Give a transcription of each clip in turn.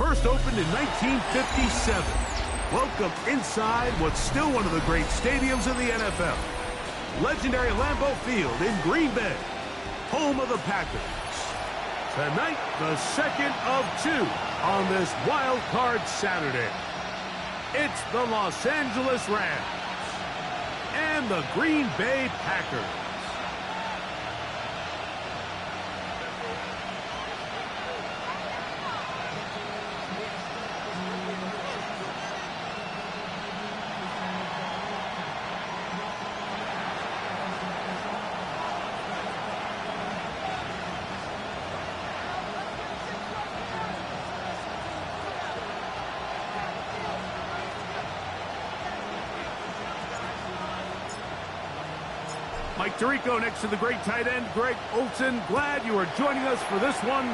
first opened in 1957. Welcome inside what's still one of the great stadiums in the NFL. Legendary Lambeau Field in Green Bay, home of the Packers. Tonight, the second of two on this wild card Saturday. It's the Los Angeles Rams and the Green Bay Packers. Mike Tirico next to the great tight end, Greg Olsen. Glad you are joining us for this one.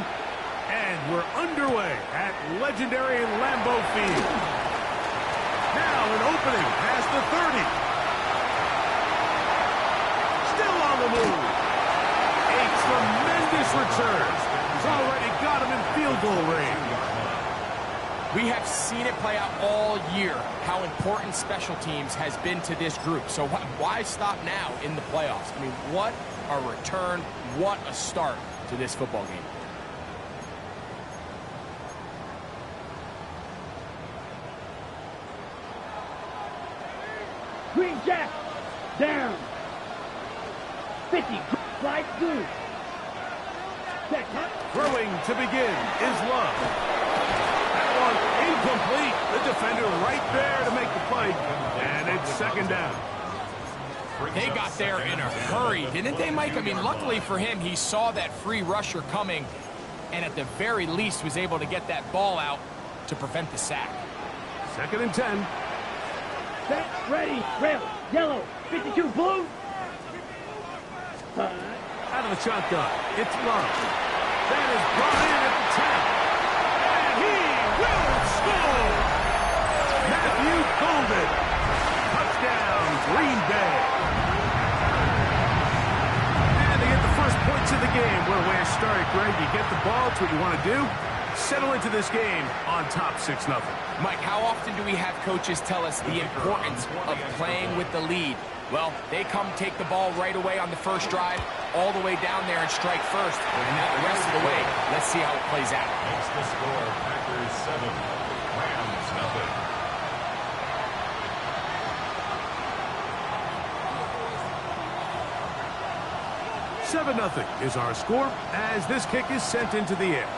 And we're underway at legendary Lambeau Field. Now an opening past the 30. Still on the move. A tremendous return. He's already got him in field goal range. We have seen it play out all year, how important special teams has been to this group. So why stop now in the playoffs? I mean, what a return, what a start to this football game. Green Jack, down. 50, slide through. Throwing to begin is Love. Incomplete. The defender right there to make the play. And it's second down. They got there in a hurry, didn't they, Mike? I mean, luckily for him, he saw that free rusher coming and at the very least was able to get that ball out to prevent the sack. Second and 10. Set, ready, rail, yellow, 52, blue. Out of the shotgun. It's Love. That is brought in at the 10. Will score! Matthew Golden. Touchdown, Green Bay. And they get the first points of the game. What a way to start it, Greg. You get the ball. It's what you want to do. Settle into this game on top 6-0. Mike, how often do we have coaches tell us the importance of playing with the lead? Well, they come take the ball right away on the first drive, all the way down there and strike first. And now the rest of the way, let's see how it plays out. Makes the score, Packers 7, Rams 0. 7-0 is our score as this kick is sent into the air.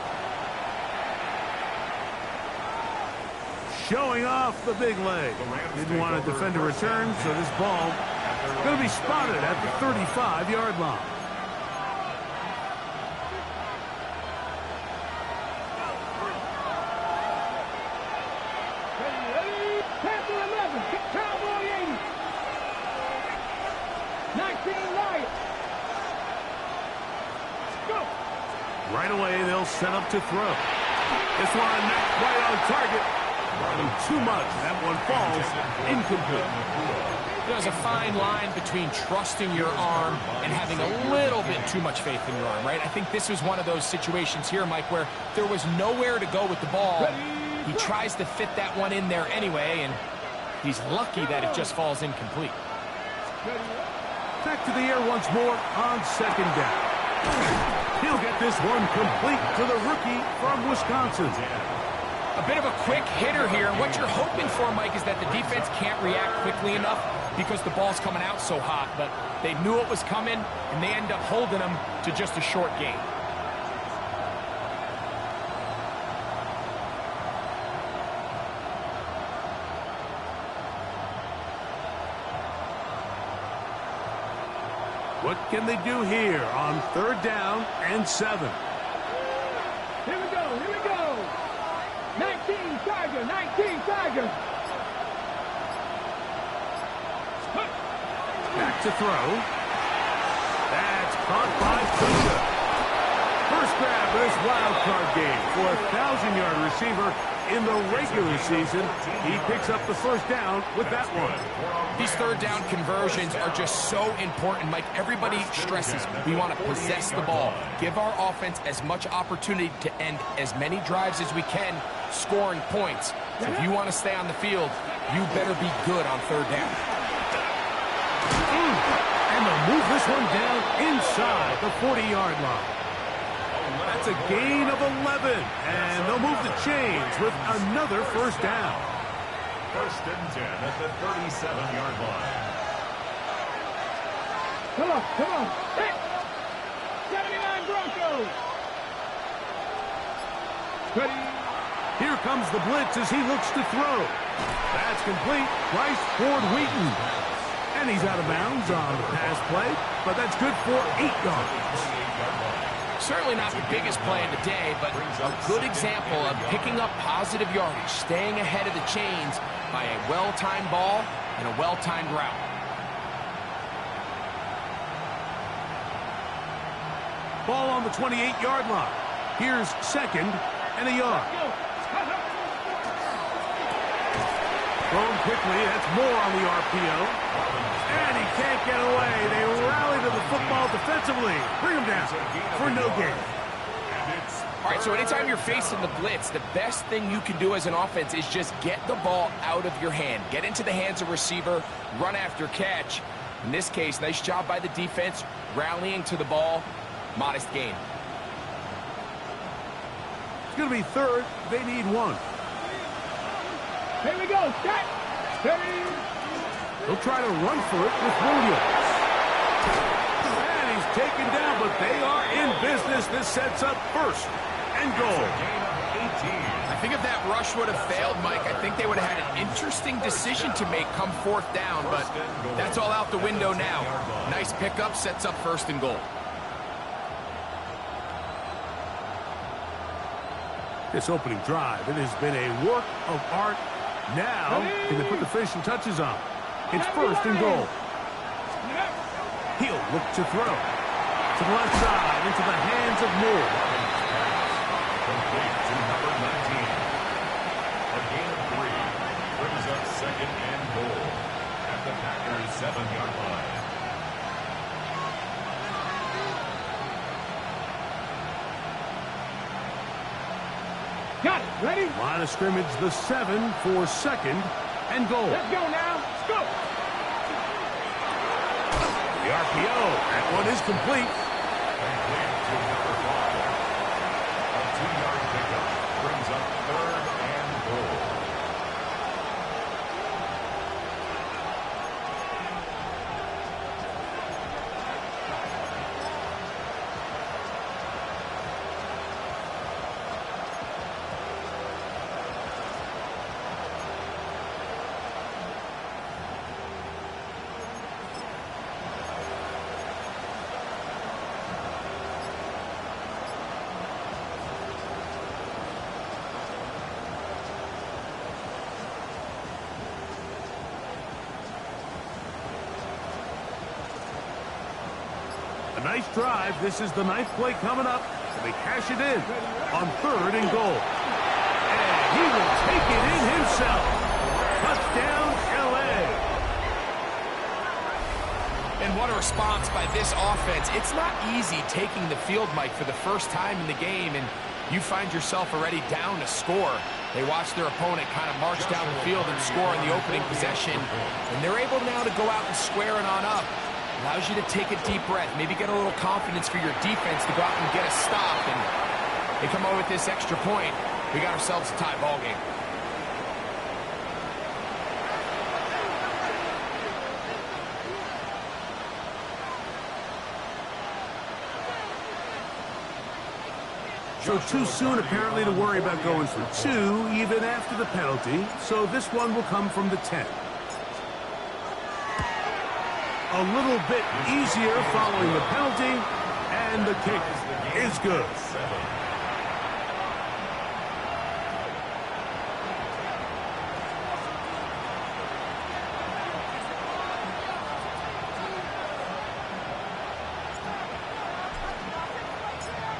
Showing off the big leg. Didn't want to defend a return, so this ball going to be spotted at the 35-yard line. Panther 11, Cowboy 80. 19 Lions. Go. Right away, they'll set up to throw. This one not quite on target. Running too much. That one falls incomplete. There's a fine line between trusting your arm and having a little bit too much faith in your arm, right? I think this was one of those situations here, Mike, where there was nowhere to go with the ball. He tries to fit that one in there anyway, and he's lucky that it just falls incomplete. Back to the air once more on second down. He'll get this one complete to the rookie from Wisconsin. A bit of a quick hitter here. What you're hoping for, Mike, is that the defense can't react quickly enough because the ball's coming out so hot. But they knew it was coming, and they end up holding them to just a short gain. What can they do here on third down and 7? Here we go, here we go. 19 Tiger, 19 Tiger. Back to throw. That's caught by Kusa. First grab of this wild card game for a 1,000-yard receiver in the regular season. He picks up the first down with that one. These third down conversions are just so important, Mike. Everybody stresses we want to possess the ball, give our offense as much opportunity to end as many drives as we can, scoring points. So if you want to stay on the field, you better be good on third down. And they'll move this one down inside the 40-yard line. That's a gain of 11, and they'll move the chains with another first down. First and 10 at the 37-yard line. Come on. Hit. 79 Broncos. Ready. Here comes the blitz as he looks to throw. That's complete. Bryce Ford Wheaton. And he's out of bounds on the pass play, but that's good for 8 yards. Certainly not the biggest play of the day, but a good example of picking up positive yardage, staying ahead of the chains by a well-timed ball and a well-timed route. Ball on the 28-yard line. Here's second and a yard. Thrown quickly, that's more on the RPO. And he can't get away. They rally to the football defensively. Bring him down for no gain. All right, so anytime you're facing the blitz, the best thing you can do as an offense is just get the ball out of your hand. Get into the hands of receiver, run after catch. In this case, nice job by the defense, rallying to the ball. Modest gain. It's going to be third. They need one. Here we go. Set. Ready. They'll try to run for it with Williams. And he's taken down, but they are in business. This sets up first and goal. I think if that rush would have failed, Mike, I think they would have had an interesting decision to make come fourth down, but that's all out the window now. Nice pickup, sets up first and goal. This opening drive, it has been a work of art. Now, can they put the finishing touches on? It's first and goal. He'll look to throw. To the left side, into the hands of Moore. Complete to number 19. A gain of 3 brings up second and goal at the Packers' 7-yard line. Got it. Ready? Line of scrimmage, the 7 for second and goal. Let's go now. Let's go. The RPO, that one is complete. Complete to number 5. A 2-yard pickup brings up third and goal. A nice drive. This is the 9th play coming up. And they cash it in on third and goal. And he will take it in himself. Touchdown, L.A. And what a response by this offense. It's not easy taking the field, Mike, for the first time in the game, and you find yourself already down a score. They watch their opponent kind of march down the field and score in the opening possession, and they're able now to go out and square it on up. Allows you to take a deep breath, maybe get a little confidence for your defense to go out and get a stop, and they come over with this extra point. We got ourselves a tie ball game. So too soon, apparently, to worry about going for 2, even after the penalty. So this one will come from the 10. A little bit easier following the penalty, and the kick is good.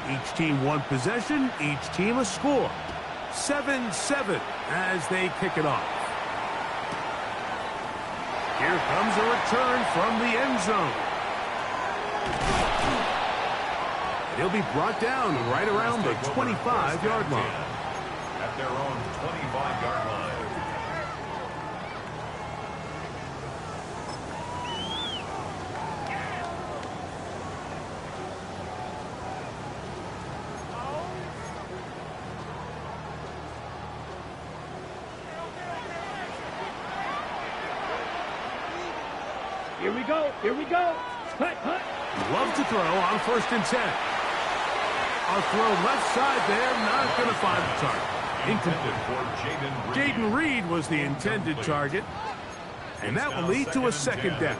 He Each team one possession, each team a score. 7-7 as they kick it off. Here comes a return from the end zone. He'll be brought down right around the 25-yard line. At their own 25-yard line. Here we go. Here we go. Hut, hut. Love to throw on 1st and 10. A throw left side there, not going to find the target. Incomplete. Jaden Reed was the intended target. And that will lead to a 2nd down.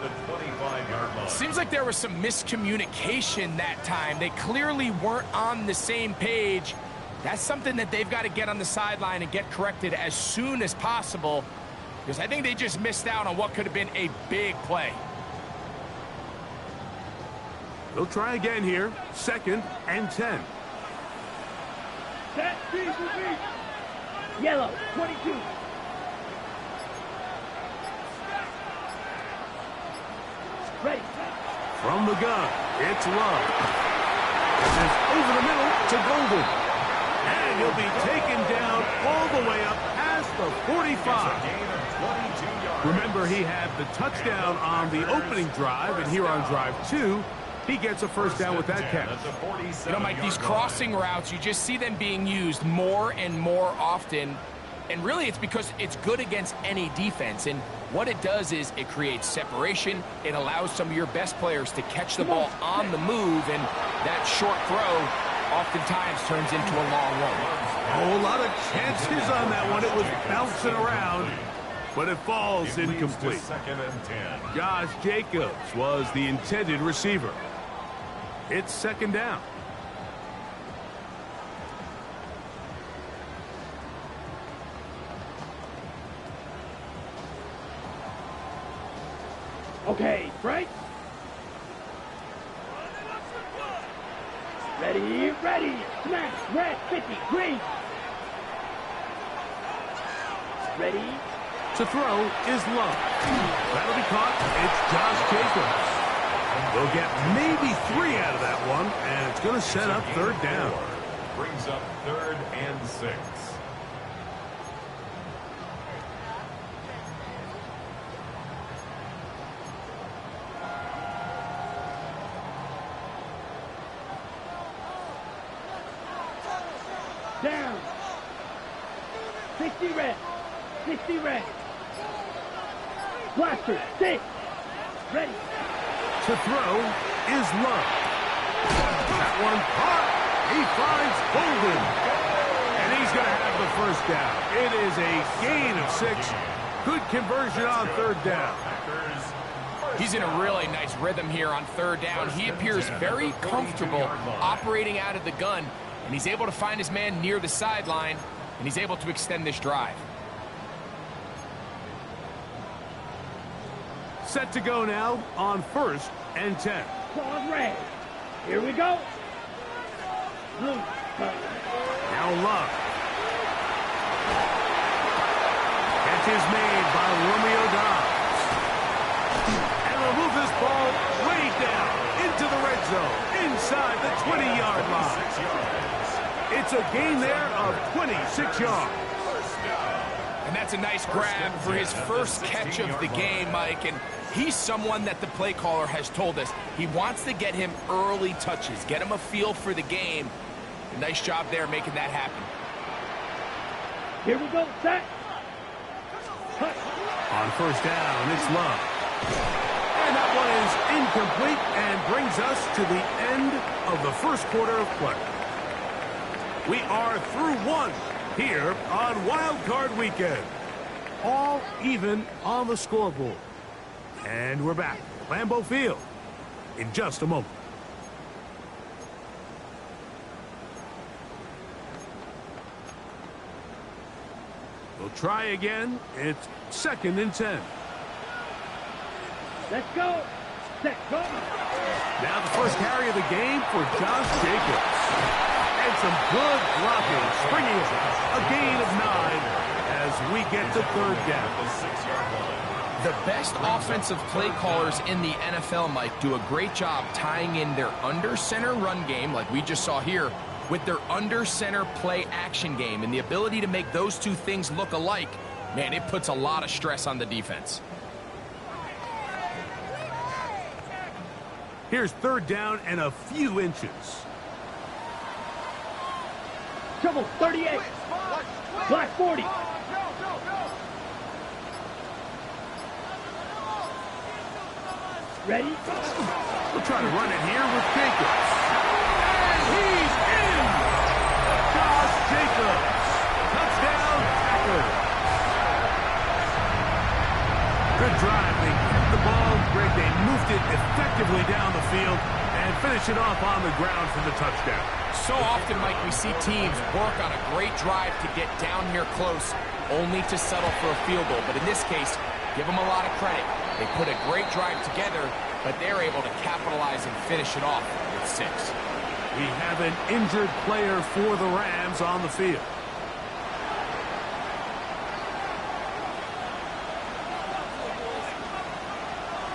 Seems like there was some miscommunication that time. They clearly weren't on the same page. That's something that they've got to get on the sideline and get corrected as soon as possible, because I think they just missed out on what could have been a big play. They'll try again here. 2nd and 10. Set, beat. Yellow, 22. Ready. From the gun, it's Love. This is over the middle to Golden. And he'll be taken down all the way up past the 45. Remember, he had the touchdown on the opening drive, and here on drive 2, he gets a 1st down with that catch. You know, Mike, these crossing routes, you just see them being used more and more often. And really, it's because it's good against any defense. And what it does is it creates separation. It allows some of your best players to catch the ball on the move. And that short throw oftentimes turns into a long one. A whole lot of chances on that one. It was bouncing around, but it falls incomplete. 2nd and 10. Josh Jacobs was the intended receiver. It's 2nd down. Okay, right. Ready, ready. Smash, red, 50, green. Ready. To throw is Love. That'll be caught. It's Josh Jacobs. They'll get maybe 3 out of that one, and it's going to set up 3rd down. Brings up 3rd and 6. Down. 60 red. 60 red. Blaster, 6. Ready. To throw is Love. That one caught. He finds Golden. And he's going to have the 1st down. It is a gain of 6. Good conversion on 3rd down. He's in a really nice rhythm here on 3rd down. He appears very comfortable operating out of the gun, and he's able to find his man near the sideline, and he's able to extend this drive. Set to go now on 1st and 10. Pause red. Here we go. Blue. Now Love. Catch is made by Romeo Dobbs. And will move this ball way down into the red zone, inside the 20-yard line. It's a gain there of 26 yards. And that's a nice grab for his first catch of the game, Mike. And he's someone that the play caller has told us he wants to get him early touches, get him a feel for the game. Nice job there making that happen. Here we go, set. Cut. On 1st down, it's Love. And that one is incomplete and brings us to the end of the 1st quarter of play. We are through 1 here on Wild Card Weekend. All even on the scoreboard. And we're back at Lambeau Field in just a moment. We'll try again. It's 2nd and 10. Let's go. Set, go. Now the first carry of the game for Josh Jacobs. And some good blocking, springing it. A gain of 9 as we get to third down. The 6-yard line. The best offensive play callers in the NFL, Mike, do a great job tying in their under-center run game, like we just saw here, with their under-center play action game. And the ability to make those two things look alike, man, it puts a lot of stress on the defense. Here's third down and a few inches. Trouble, 38. Black 40. Ready? We'll try to run it here with Jacobs. And he's in! Josh Jacobs. Touchdown, Packers. Good drive. They kept the ball. Great. They moved it effectively down the field and finish it off on the ground for the touchdown. So often, Mike, we see teams work on a great drive to get down here close, only to settle for a field goal. But in this case, give them a lot of credit. They put a great drive together, but they're able to capitalize and finish it off with 6. We have an injured player for the Rams on the field.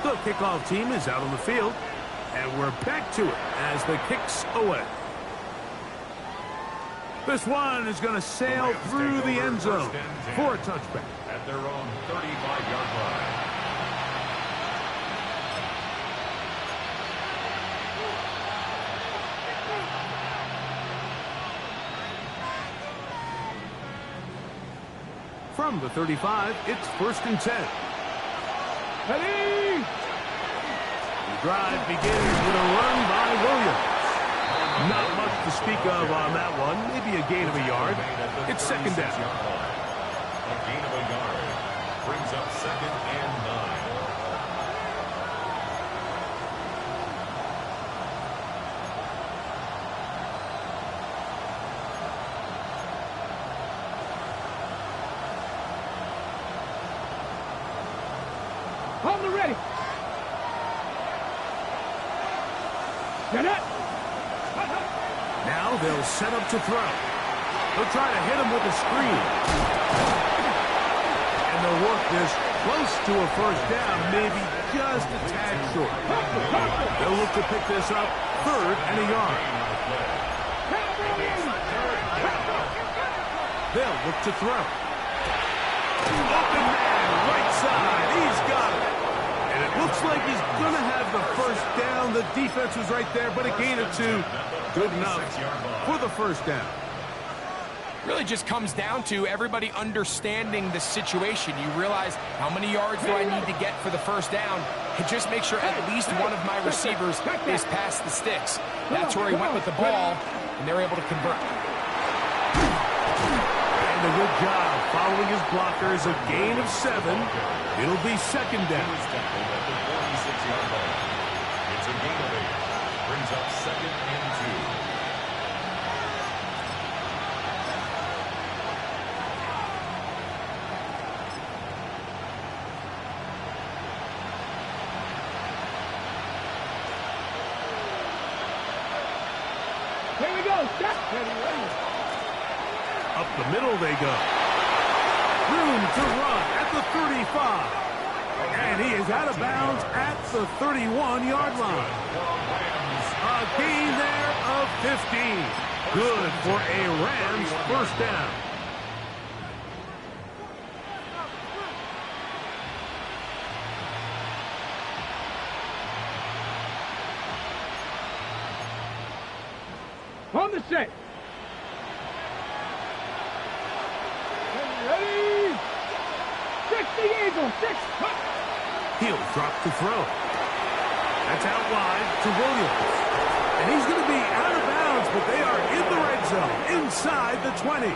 The kickoff team is out on the field, and we're back to it as the kick's away. This one is going to sail through the end zone for a touchback. At their own 35-yard line. From the 35, it's 1st and 10. Ready? The drive begins with a run by Williams. Not much to speak of on that one. Maybe a gain of a yard. It's 2nd down. A gain of a yard brings up 2nd and 9. Hold the ready. Get it. Now they'll set up to throw. They'll try to hit him with a screen. And they'll work this close to a 1st down, maybe just a tad short. They'll look to pick this up 3rd and a yard. They'll look to throw. Open man, right side. He's got it. And it looks like he's going to have the 1st down. The defense was right there, but a gain of 2. Good enough for the 1st down. Really just comes down to everybody understanding the situation. You realize how many yards do I need to get for the 1st down, and just make sure at least one of my receivers is past the sticks. That's where he went with the ball, and they're able to convert. And a good job following his blockers. A gain of 7. It'll be 2nd down. It's a gain of 8. Brings up 2nd and 2. Here we go. Step. Up the middle they go. Room to run at the 35. And he is out of bounds at the 31-yard line. A gain there of 15. Good for a Rams 1st down. On the set. Ready? 60 Eagle. 6. He'll drop to throw. That's out wide to Williams. And he's going to be out of bounds, but they are in the red zone, inside the 20.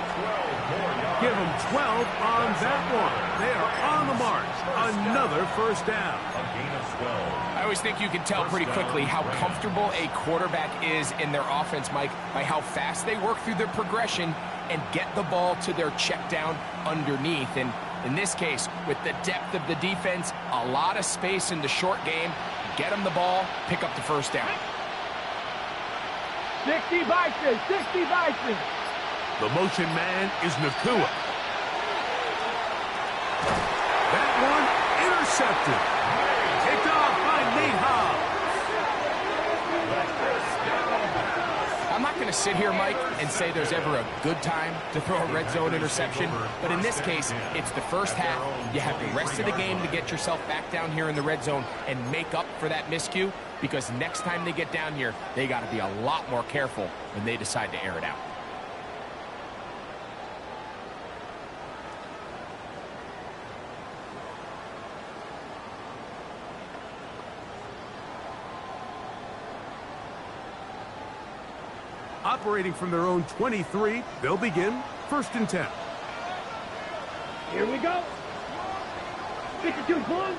Give them 12 on that one. They are on the march. Another 1st down. A gain of 12. I always think you can tell pretty quickly how comfortable a quarterback is in their offense, Mike, by how fast they work through their progression and get the ball to their check down underneath. And in this case, with the depth of the defense, a lot of space in the short game, get them the ball, pick up the 1st down. 60 Bison, 60 Bison. The motion man is Nacua. That one intercepted. Picked off by Nate Hobbs. I'm not going to sit here, Mike, and say there's ever a good time to throw a red zone interception, but in this case, it's the first half. You have the rest of the game to get yourself back down here in the red zone and make up for that miscue, because next time they get down here, they got to be a lot more careful when they decide to air it out. Operating from their own 23, they'll begin 1st and 10. Here we go. 52 1.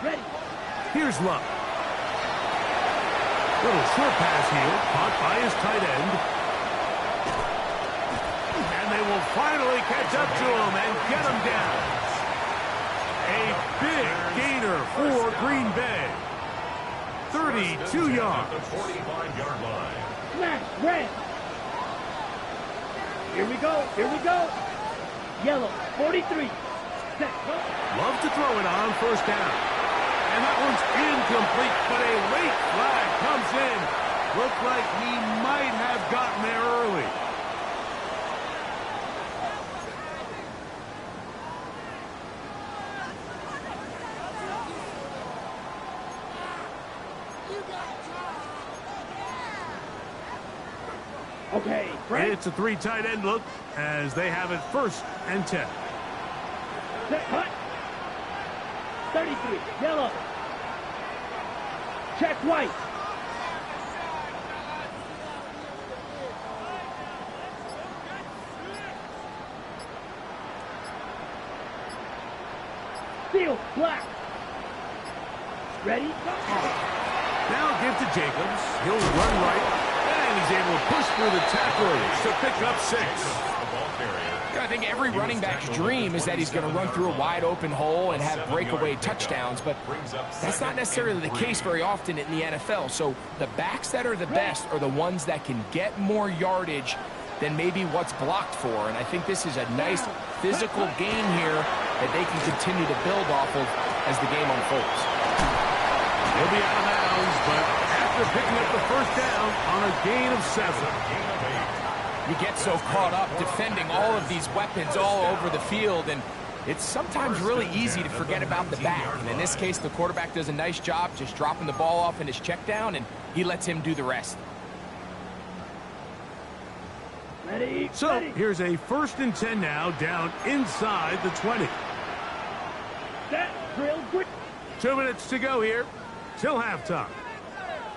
Ready. Here's Love. Little short pass here, caught by his tight end. And they will finally catch up to him and get him down. A big gainer for Green Bay. 32 yards. The 45-yard line. Smash, red. Here we go, here we go. Yellow, 43. Set, go. Love to throw it on 1st down. And that one's incomplete, but a late flag comes in. Looked like he might have gotten there early. Okay, Frank. It's a 3 tight end look as they have it 1st and 10. Set, cut. 33, yellow. Check white. Field, black. Ready? Now give to Jacobs. He'll run right. And he's able to push through the tacklers to pick up 6. The ball carrier. I think every running back's dream is that he's going to run through a wide open hole and have breakaway touchdowns, but that's not necessarily the case very often in the NFL. So the backs that are the best are the ones that can get more yardage than maybe what's blocked for. And I think this is a nice physical gain here that they can continue to build off of as the game unfolds. He'll be out of bounds, but after picking up the 1st down on a gain of 7. You get so caught up defending all of these weapons all over the field, and it's sometimes really easy to forget about the back. And in this case, the quarterback does a nice job just dropping the ball off in his check down, and he lets him do the rest. Ready, So ready. here's a 1st and 10 now, down inside the 20. Set, drill, grip. 2 minutes to go here till halftime.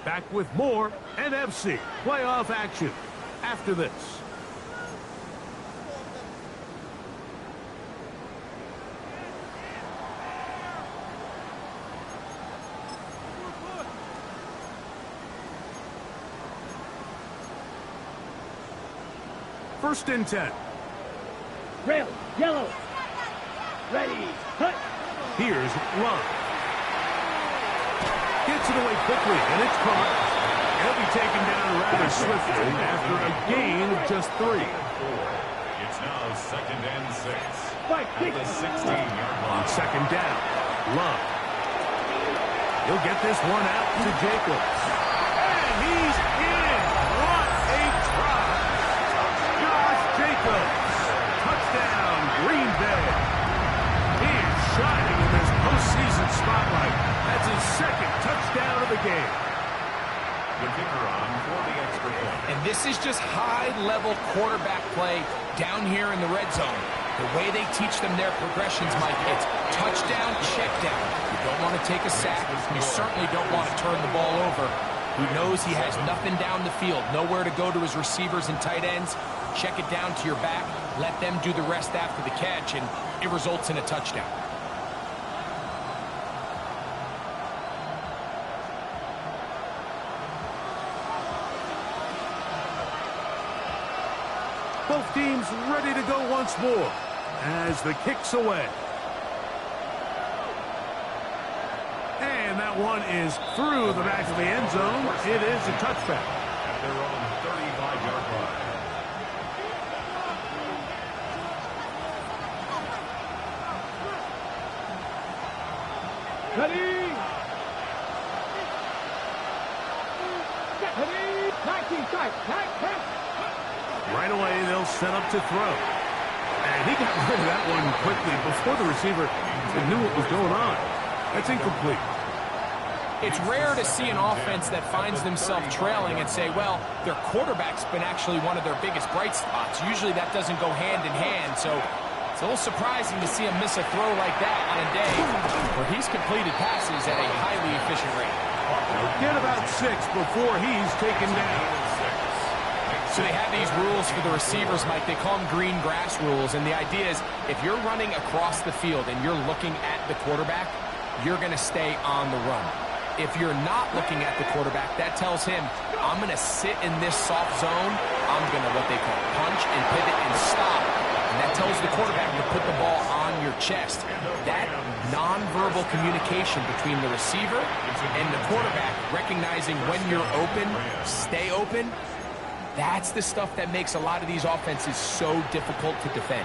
Back with more NFC playoff action after this. First and 10. Rail, yellow. Ready, cut. Here's Love. Gets it away quickly, and it's caught. He'll be taken down rather swiftly after a gain of just 3. It's now 2nd and 6. Fight, At the 16-yard On line. 2nd down, Love. He'll get this one out to Jacobs. And he's in! What a try! Josh Jacobs. Touchdown, Green Bay. He is shining in this postseason spotlight. That's his 2nd touchdown of the game. The kicker on for the extra point. And this is just high-level quarterback play down here in the red zone. The way they teach them their progressions, Mike, it's touchdown, check down. You don't want to take a sack. You certainly don't want to turn the ball over. He knows he has nothing down the field, nowhere to go to his receivers and tight ends. Check it down to your back, let them do the rest after the catch, and it results in a touchdown. Both teams ready to go once more as the kick's away. And that one is through the back of the end zone. It is a touchback. at their own 35-yard line. Ready? Ready? 19 strikes. 9, 10. Right away, they'll set up to throw. And he got rid of that one quickly before the receiver knew what was going on. That's incomplete. It's rare to see an offense that finds themselves trailing and say, well, their quarterback's been actually one of their biggest bright spots. Usually that doesn't go hand in hand, so it's a little surprising to see him miss a throw like that on a day where he's completed passes at a highly efficient rate. They'll get about 6 before he's taken down. So they have these rules for the receivers, Mike. They call them green grass rules, and the idea is if you're running across the field and you're looking at the quarterback, you're going to stay on the run. If you're not looking at the quarterback, that tells him, I'm going to sit in this soft zone. I'm going to, what they call, punch and pivot and stop. And that tells the quarterback to put the ball on your chest. That nonverbal communication between the receiver and the quarterback, recognizing when you're open, stay open, that's the stuff that makes a lot of these offenses so difficult to defend.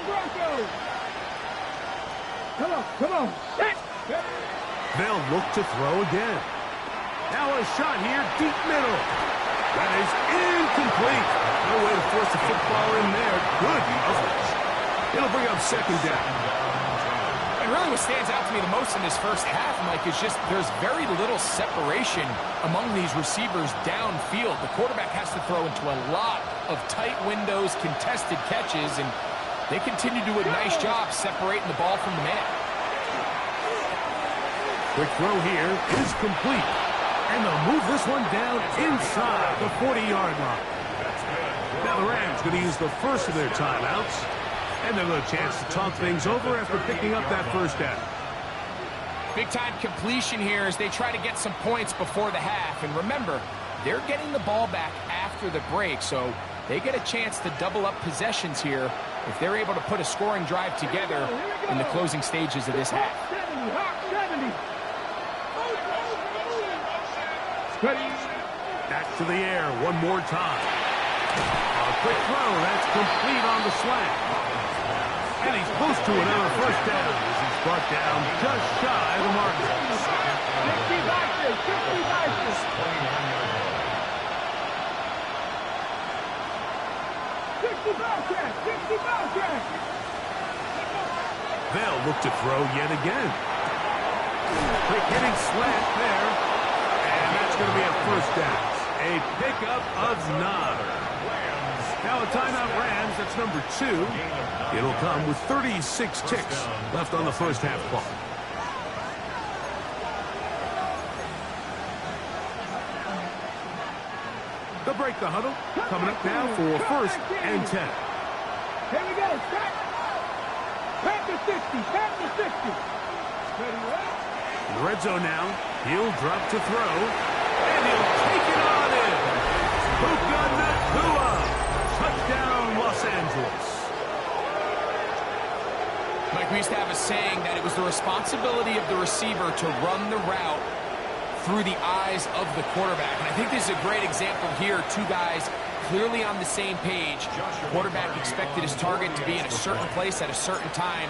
Broncos. Come on. Set. They'll look to throw again. Now a shot here, deep middle. That is incomplete. No way to force the football in there. Good coverage. It'll bring up second down. And really what stands out to me the most in this first half, Mike, is just there's very little separation among these receivers downfield. The quarterback has to throw into a lot of tight windows, contested catches, and they continue to do a nice job separating the ball from the man. Quick throw here is complete. And they'll move this one down inside the 40-yard line. Now the Rams going to use the first of their timeouts. And they'll have a chance to talk things over after picking up that first down. Big-time completion here as they try to get some points before the half. And remember, they're getting the ball back after the break, so they get a chance to double up possessions here if they're able to put a scoring drive together in the closing stages of this half. Back to the air one more time. A quick throw, that's complete on the slant. And he's close to another first down as he's brought down just shy of the marker. 60 Bobcats. They'll look to throw yet again. Quick hitting slant there. And that's going to be a first down. A pickup of 9. Now a timeout Rams, that's number 2. It'll come with 36 ticks left on the first half clock. They'll break the huddle. Coming up now for first and 10. Here we go. Set. Back to 60. Back to 60. Ready, right? In the red zone now. He'll drop to throw. And he'll take it on in. Puka Nacua. Touchdown, Los Angeles. Mike, we used to have a saying that it was the responsibility of the receiver to run the route through the eyes of the quarterback. And I think this is a great example here. Two guys clearly on the same page. Quarterback expected his target to be in a certain place at a certain time.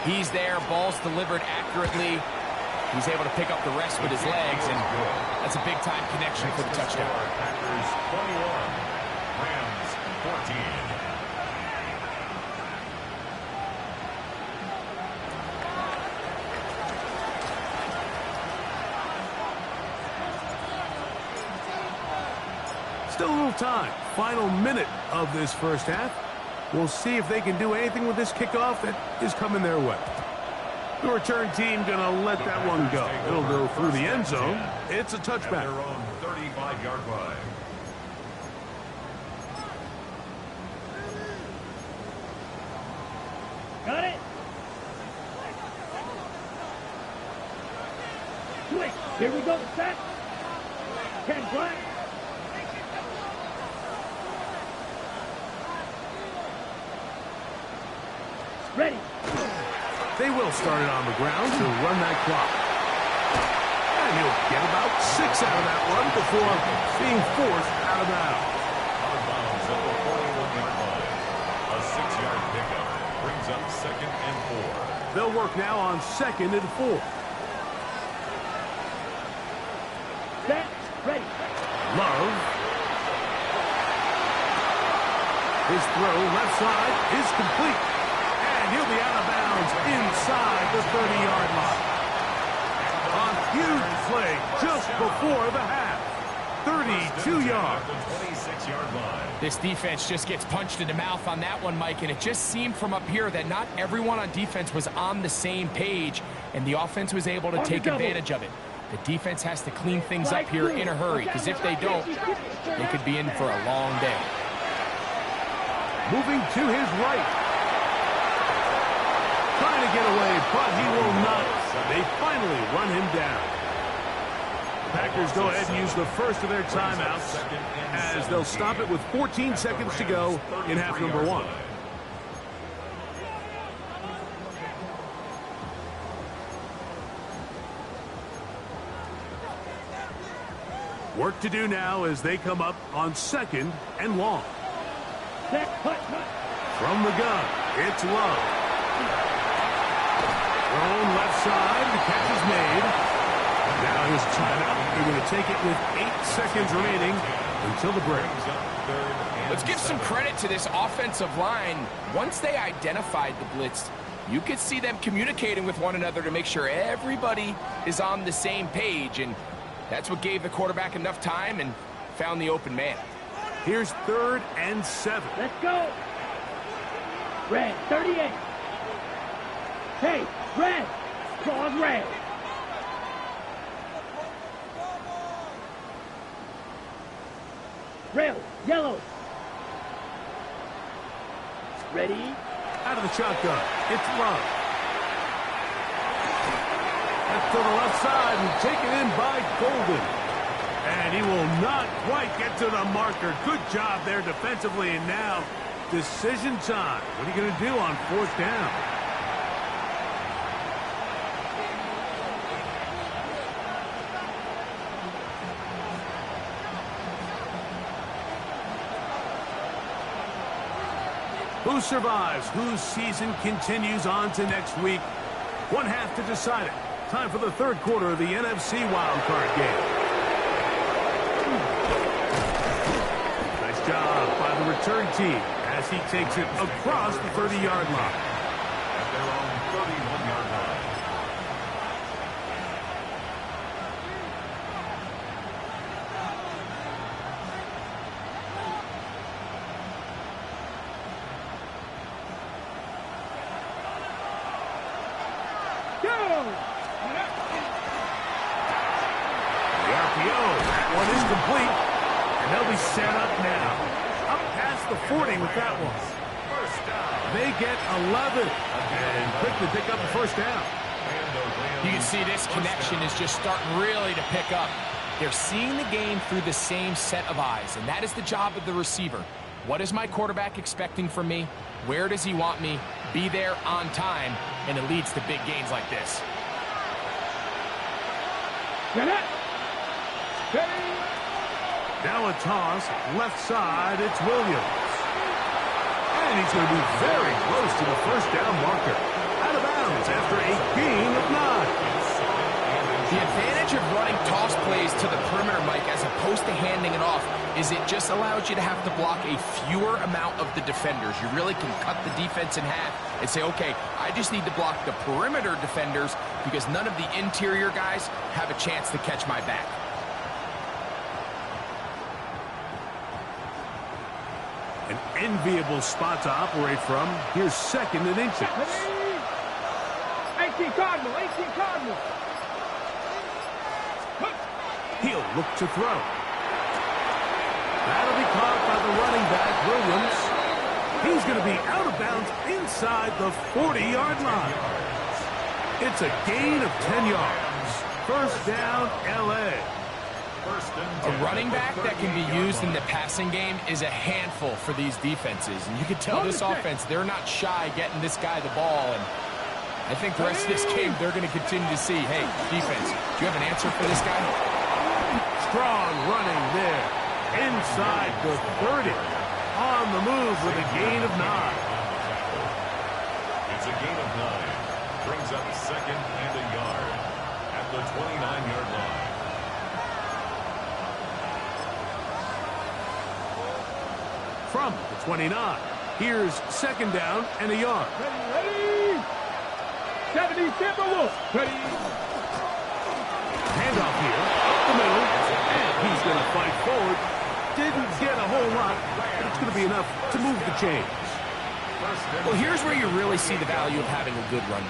He's there, ball's delivered accurately. He's able to pick up the rest with his legs, and that's a big-time connection for the touchdown. Packers 21, Rams 14. Still a little time. Final minute of this first half. We'll see if they can do anything with this kickoff that is coming their way. The return team going to let that one go. It'll go through the end zone. It's a touchback. Their own 35-yard line. Got it? Switch. Here we go. Set. 10 black. Ready. They will start it on the ground to run that clock. And he'll get about 6 out of that one before being forced out of bounds. Out of bounds at the 41-yard line. A 6-yard pickup brings up 2nd and 4. They'll work now on 2nd and 4. Set. Ready. Love. His throw left side is complete. And he'll be out of bounds inside the 30-yard line. A huge play just before the half. 32 yards. The 26-yard line. This defense just gets punched in the mouth on that one, Mike, and it just seemed from up here that not everyone on defense was on the same page, and the offense was able to take advantage of it. The defense has to clean things up here in a hurry, because if they don't, they could be in for a long day. Moving to his right. Trying to get away, but he will not. They finally run him down. The Packers go ahead and use the first of their timeouts as they'll stop it with 14 seconds to go in half number 1. Work to do now as they come up on 2nd and long. From the gun, it's Love. Thrown left side, the catch is made. Now his timeout. They're going to take it with 8 seconds remaining until the break. Let's give some credit to this offensive line. Once they identified the blitz, you could see them communicating with one another to make sure everybody is on the same page, and that's what gave the quarterback enough time and found the open man. Here's 3rd and 7. Let's go. Red, 38. Hey, red. Cross red. Rail, yellow. Ready. Out of the shotgun, it's Love. That's to the left side and taken in by Golden. And he will not quite get to the marker. Good job there defensively, and now decision time. What are you going to do on 4th down? Who survives? Whose season continues on to next week? 1 half to decide it. Time for the 3rd quarter of the NFC wildcard game. Nice job by the return team as he takes it across the 30-yard line. At their own 31-yard line. Complete, and they'll be set up now. Up past the 40 with that one. First down. They get 11 and quickly pick up the 1st down. You can see this connection is just starting really to pick up. They're seeing the game through the same set of eyes, and that is the job of the receiver. What is my quarterback expecting from me? Where does he want me? Be there on time, and it leads to big gains like this. Now a toss, left side, it's Williams. And he's going to be very close to the 1st down marker. Out of bounds after a gain of 9. The advantage of running toss plays to the perimeter, Mike, as opposed to handing it off, is it just allows you to have to block a fewer amount of the defenders. You really can cut the defense in half and say, okay, I just need to block the perimeter defenders because none of the interior guys have a chance to catch my back. An enviable spot to operate from. Here's 2nd and inches. 18 Cardinal, 18 Cardinal. He'll look to throw. That'll be caught by the running back, Williams. He's going to be out of bounds inside the 40-yard line. It's a gain of 10 yards. 1st down, L.A. A running back that can be used in the passing game is a handful for these defenses. And you can tell this offense, they're not shy getting this guy the ball. And I think the rest of this game, they're going to continue to see, hey, defense, do you have an answer for this guy? Strong running there. Inside the 30. On the move with a gain of 9. It's a gain of 9. Brings up second and a yard at the 29-yard line. From the 29, here's second down and a yard. Ready? 70 Timberwolves. Ready? Handoff here, up the middle, and he's going to fight forward. Didn't get a whole lot, but it's going to be enough to move the chains. Well, here's where you really see the value of having a good run.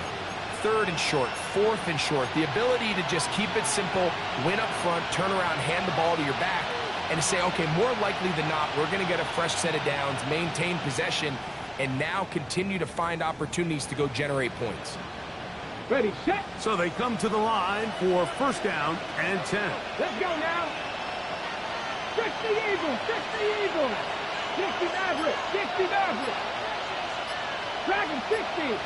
3rd and short, 4th and short. The ability to just keep it simple, win up front, turn around, hand the ball to your back, and to say, okay, more likely than not, we're going to get a fresh set of downs, maintain possession, and now continue to find opportunities to go generate points. Ready, set. So they come to the line for first down and 10. Let's go now. 60 Eagles, 60 Eagles. 60 Mavericks, 60 Mavericks. Dragon 60.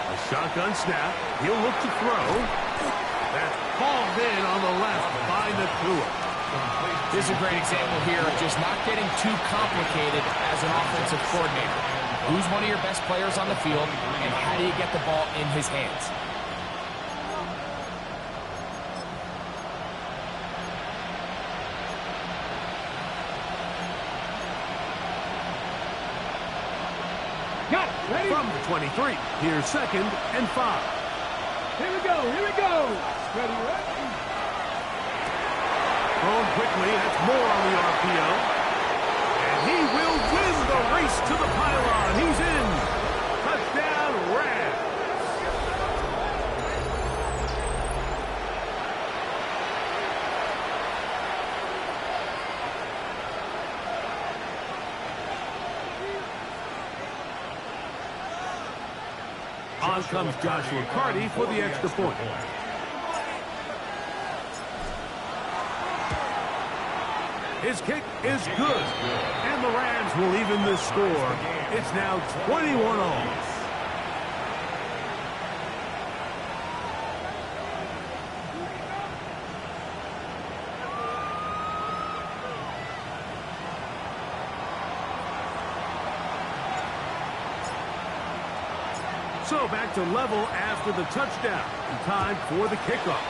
A shotgun snap. He'll look to throw. That's hauled in on the left by Nacua. This is a great example here of just not getting too complicated as an offensive coordinator. Who's one of your best players on the field, and how do you get the ball in his hands? Got it. Ready? From the 23, here's second and 5. Here we go, here we go. Ready, ready. Thrown quickly, that's more on the RPO. And he will win the race to the pylon. He's in. Touchdown, Rams. On comes Joshua Carty for the extra point. His kick is good, and the Rams will even this score. It's now 21 all. So back to level after the touchdown. And time for the kickoff.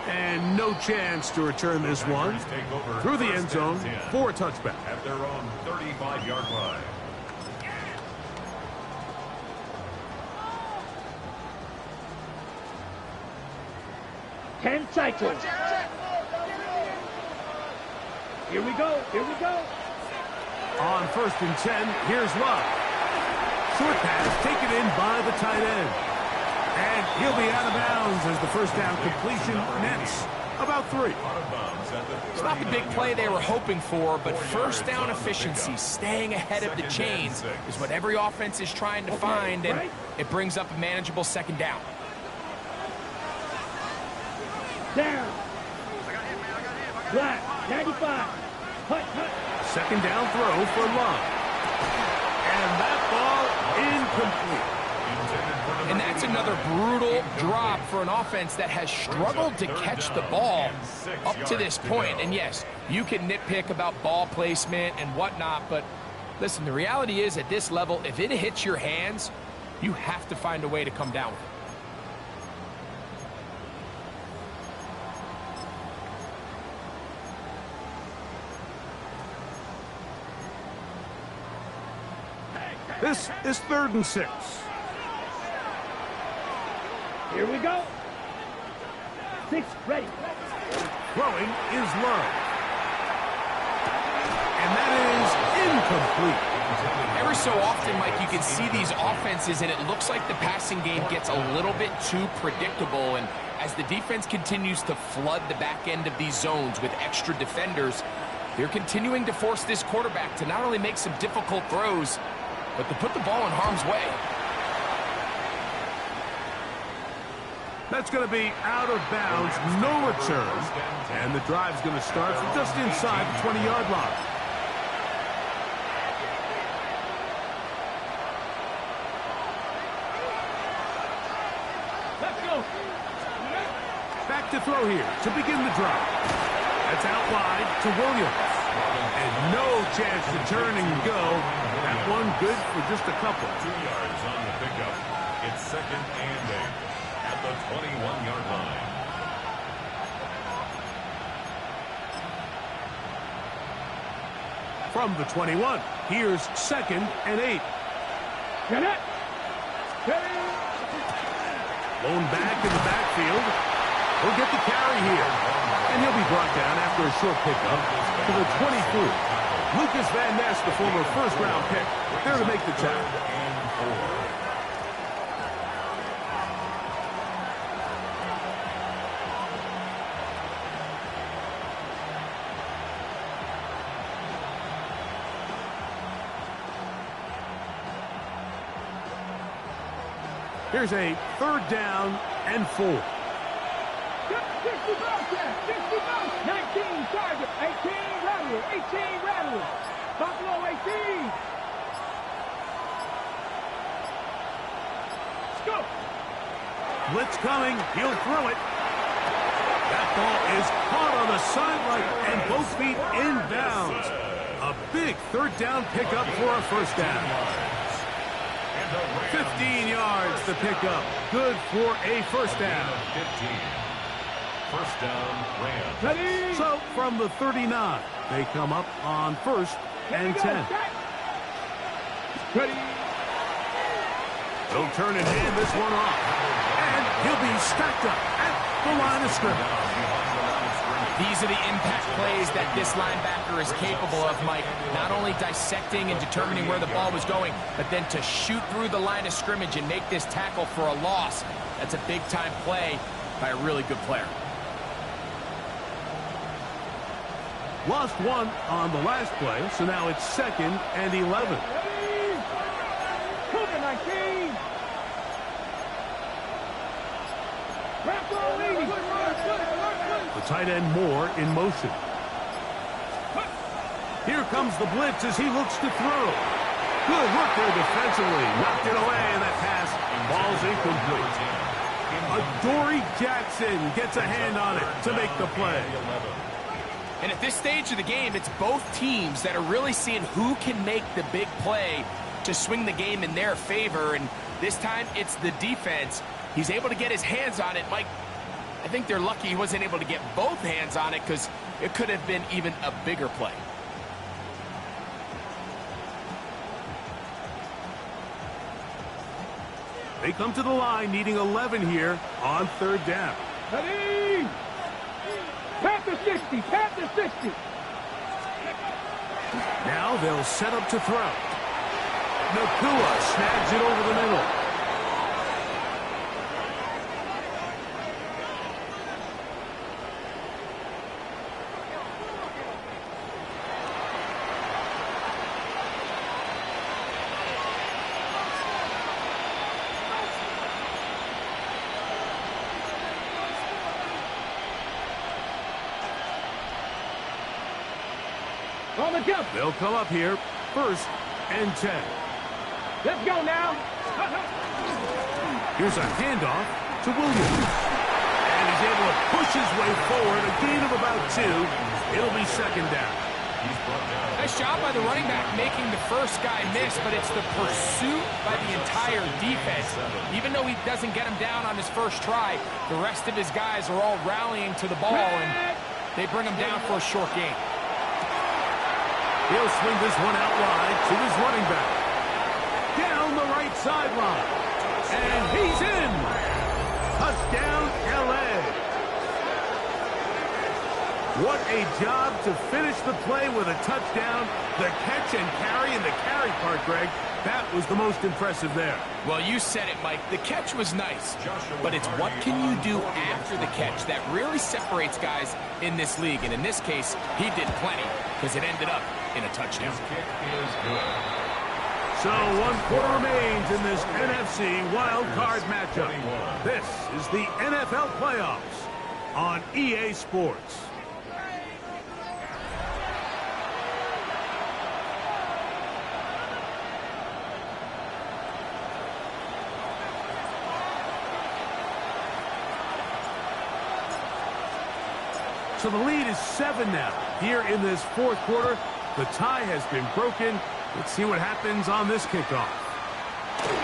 And no chance to return this one. Through the end zone for a touchback. At their own 35-yard line. Ten cycles. Here we go, here we go. On first and 10, here's Love. Short pass taken in by the tight end. And he'll be out of bounds as the first down completion nets about 3. It's not the big play they were hoping for, but first down efficiency, staying ahead of the chains, is what every offense is trying to find, and it brings up a manageable second down. Down. Black, 95. Hut, hut. Second down throw for Love. And that ball incomplete. And that's another brutal drop for an offense that has struggled to catch the ball up to this point. And yes, you can nitpick about ball placement and whatnot, but listen, the reality is at this level, if it hits your hands, you have to find a way to come down with it. This is 3rd and 6. Here we go. 6, ready. Throwing is Love. And that is incomplete. Every so often, Mike, you can see these offenses, and it looks like the passing game gets a little bit too predictable. And as the defense continues to flood the back end of these zones with extra defenders, they're continuing to force this quarterback to not only make some difficult throws, but to put the ball in harm's way. That's going to be out of bounds, no return. And the drive's going to start from just inside the 20-yard line. Let's go. Back to throw here to begin the drive. That's out wide to Williams. And no chance to turn and go. That one good for just a couple. 2 yards on the pickup. It's 2nd and 8 at the 21-yard line. From the 21, here's 2nd and 8. Get it. Lone back in the backfield. He'll get the carry here. And he'll be brought down after a short pickup to the 24. Lucas Van Ness, the former first-round pick, there to make the tackle. Here's a 3rd down and 4. 60 Bobcat, 60 Bobcat, 19 Charger, 18 Rattler, 18 Rattler, Buffalo 18. Let's go. Blitz coming. He'll throw it. That ball is caught on the sideline and both feet inbounds. A big 3rd down pickup for a 1st down. 15 yards to pick up. Good for a 1st down. 15. 1st down, Rams. Ready. So from the 39, they come up on 1st and 10. Ready. He'll turn and hand this one off. And he'll be stacked up at the line of scrimmage. These are the impact plays that this linebacker is capable of, Mike. Not only dissecting and determining where the ball was going, but then to shoot through the line of scrimmage and make this tackle for a loss. That's a big-time play by a really good player. Lost one on the last play, so now it's 2nd and 11. Cougar 19. The tight end Moore in motion. Here comes the blitz as he looks to throw. Good work there defensively. Knocked it away, and that pass falls incomplete. Adoree Jackson gets a hand on it to make the play. And at this stage of the game, it's both teams that are really seeing who can make the big play to swing the game in their favor. And this time, it's the defense. He's able to get his hands on it. Mike, I think they're lucky he wasn't able to get both hands on it because it could have been even a bigger play. They come to the line needing 11 here on 3rd down. Ready. Panther 60, Panther 60. Now they'll set up to throw. Nakua snags it over the middle. On the jump. They'll come up here, 1st and 10. Let's go now. Here's a handoff to Williams. And he's able to push his way forward, a gain of about 2. It'll be 2nd down. Nice job by the running back making the first guy miss, but it's the pursuit by the entire defense. Even though he doesn't get him down on his first try, the rest of his guys are all rallying to the ball, and they bring him down for a short gain. He'll swing this one out wide to his running back. Down the right sideline. And he's in. Touchdown, L.A. What a job to finish the play with a touchdown. The catch and carry in the carry part, Greg. That was the most impressive there. Well, you said it, Mike. The catch was nice, but it's what can you do after the catch that really separates guys in this league. And in this case, he did plenty because it ended up in a touchdown. His kick is good. So 1 quarter remains in this NFC wild card matchup. This is the NFL playoffs on EA Sports. So the lead is 7 now. Here in this 4th quarter, the tie has been broken. Let's see what happens on this kickoff.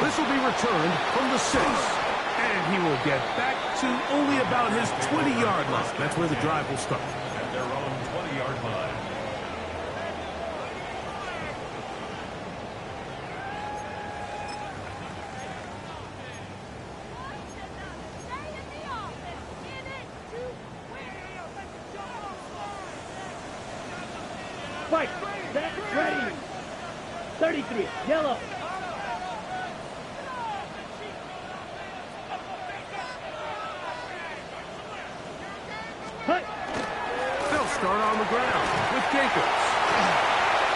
This will be returned from the 6. And he will get back to only about his 20-yard line. That's where the drive will start. At their own 20-yard line. Fight. Set. Ready. 33. Yellow. Hut. They'll start on the ground with Jacobs.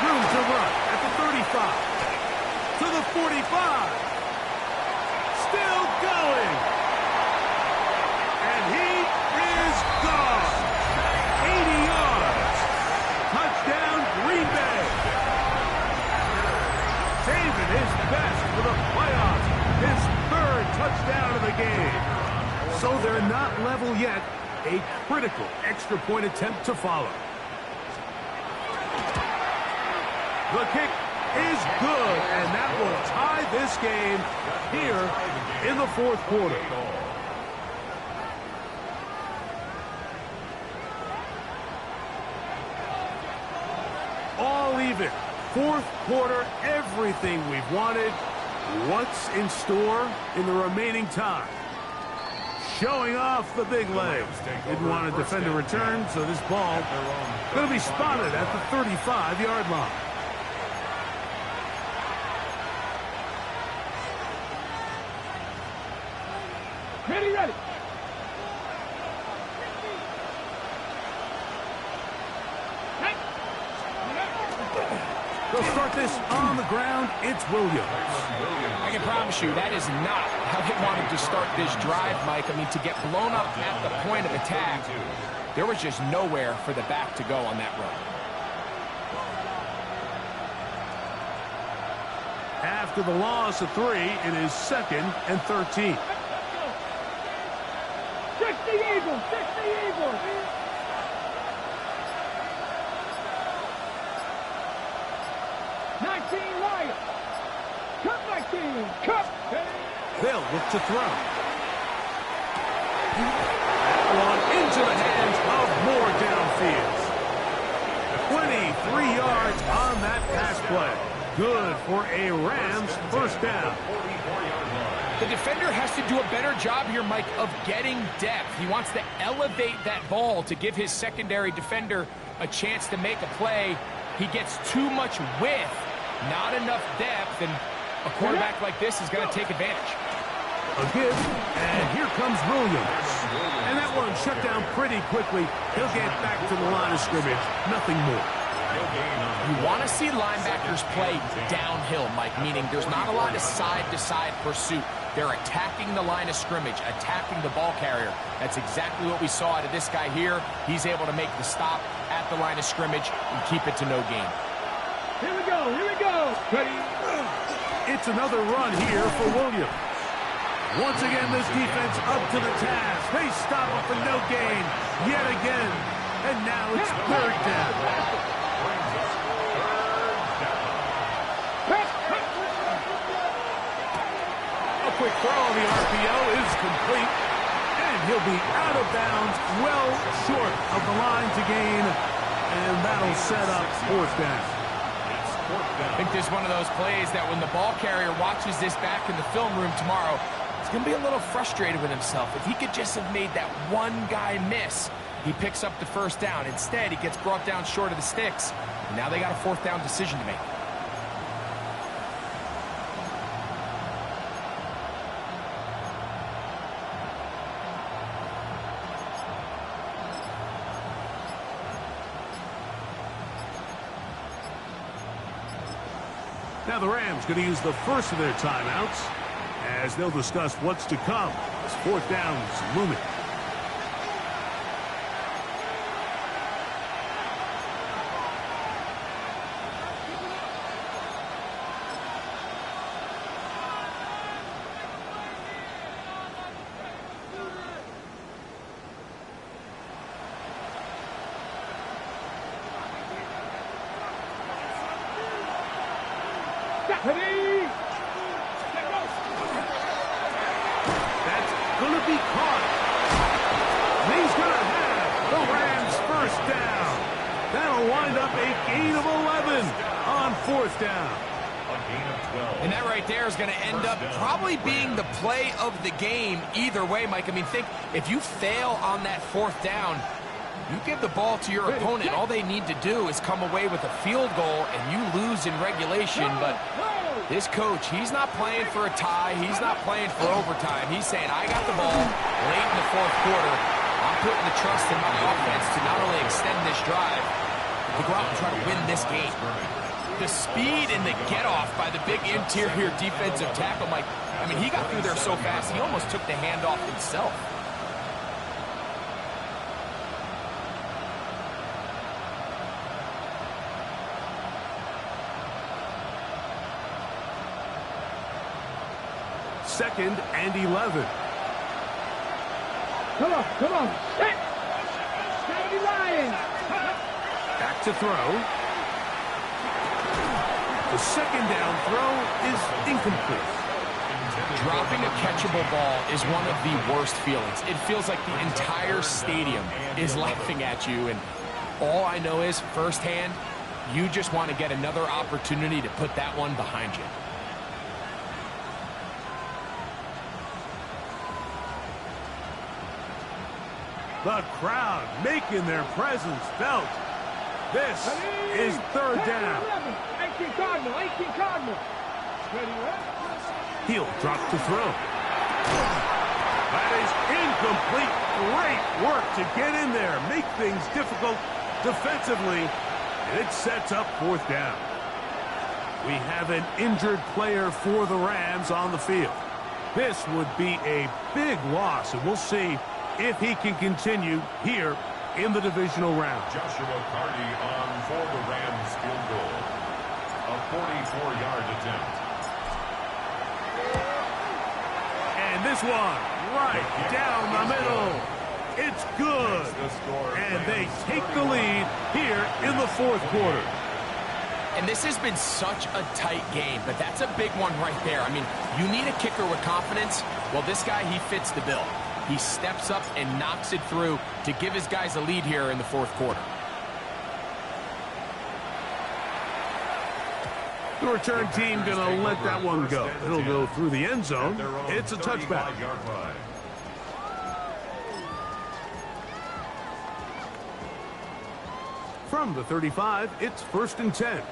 Room to run at the 35. To the 45. Still going. And he is gone. 80 yards. Touchdown, Green Bay. Saving his best for the playoffs. His 3rd touchdown of the game. So they're not level yet. A critical extra point attempt to follow. The kick is good, and that will tie this game here in the 4th quarter. All even. 4th quarter, everything we've wanted. What's in store in the remaining time? Showing off the big legs. Didn't want to defend a return, so this ball going to be spotted at the 35-yard line. Ready, ready. They'll start this on the ground. It's Williams. I can promise you that is not how they wanted to start this drive, Mike. I mean, to get blown up at the point of attack, there was just nowhere for the back to go on that run. After the loss of 3, it is 2nd and 13. 60 Eagles. 60 Eagles. Cut my team! Cut! They'll look to throw. That one into the hands of Moore downfield. 23 yards on that pass play. Good for a Rams 1st down. The defender has to do a better job here, Mike, of getting depth. He wants to elevate that ball to give his secondary defender a chance to make a play. He gets too much width, not enough depth, and a quarterback like this is going to take advantage. A give, and here comes Williams. And that one shut down pretty quickly. He'll get back to the line of scrimmage. Nothing more. You want to see linebackers play downhill, Mike, meaning there's not a lot of side-to-side pursuit. They're attacking the line of scrimmage, attacking the ball carrier. That's exactly what we saw out of this guy here. He's able to make the stop at the line of scrimmage and keep it to no gain. Here we go, here we go. Ready? It's another run here for Williams. Once again, this defense up to the task. They stop him for no gain yet again. And now it's 3rd down. A quick throw on the RPO is complete. And he'll be out of bounds, well short of the line to gain. And that'll set up 4th down. I think this is one of those plays that when the ball carrier watches this back in the film room tomorrow, he's going to be a little frustrated with himself. If he could just have made that one guy miss, he picks up the 1st down. Instead, he gets brought down short of the sticks. And now they got a 4th down decision to make. Now the Rams going to use the first of their timeouts as they'll discuss what's to come as fourth down's looming. That's going to be caught. And he's going to have the Rams first down. That'll wind up a gain of 11 on fourth down. And that right there is going to end up probably being the play of the game either way, Mike. I mean, think, if you fail on that fourth down, you give the ball to your opponent. All they need to do is come away with a field goal, and you lose in regulation. But this coach, he's not playing for a tie. He's not playing for overtime. He's saying, I got the ball late in the fourth quarter. I'm putting the trust in my offense to not only extend this drive, but to go out and try to win this game. The speed and the get-off by the big interior defensive tackle, Mike, I mean, he got through there so fast, he almost took the handoff himself. Second and 11. Come on. Set. Steady Lions. Back to throw. The second down throw is incomplete. Dropping a catchable ball is one of the worst feelings. It feels like the entire stadium is laughing at you, and all I know is, firsthand, you just want to get another opportunity to put that one behind you. The crowd making their presence felt. This is third down. 18 Cardinal. Ready, He'll drop to throw. That is incomplete. Great work to get in there, make things difficult defensively, and it sets up fourth down. We have an injured player for the Rams on the field. This would be a big loss, and we'll see if he can continue here in the divisional round. Joshua Carty on for the Rams field goal. A 44-yard attempt. And this one right down the middle. It's good. And they take the lead here in the fourth quarter. And this has been such a tight game, but that's a big one right there. I mean, you need a kicker with confidence. Well, this guy, he fits the bill. He steps up and knocks it through to give his guys a lead here in the fourth quarter. The return team going to let that one go. It'll go through the end zone. It's a touchback. From the 35, it's 1st and 10.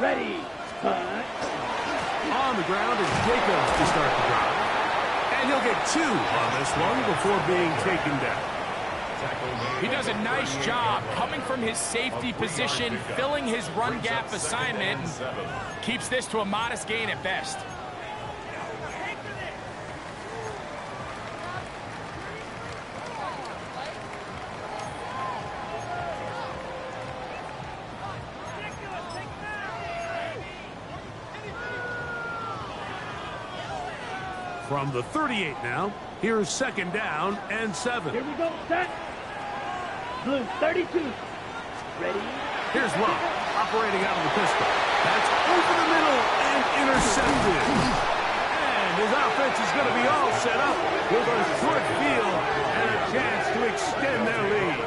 Ready. On the ground is Jacobs to start the drive. And he'll get 2 on this one before being taken down. He does a nice job coming from his safety position, filling his run gap assignment, and keeps this to a modest gain at best. From the 38 now, here's 2nd down and 7. Here we go, set. Blue 32. Ready. Here's Love, operating out of the pistol. That's over the middle and intercepted. And his offense is going to be all set up with a short field and a chance to extend their lead.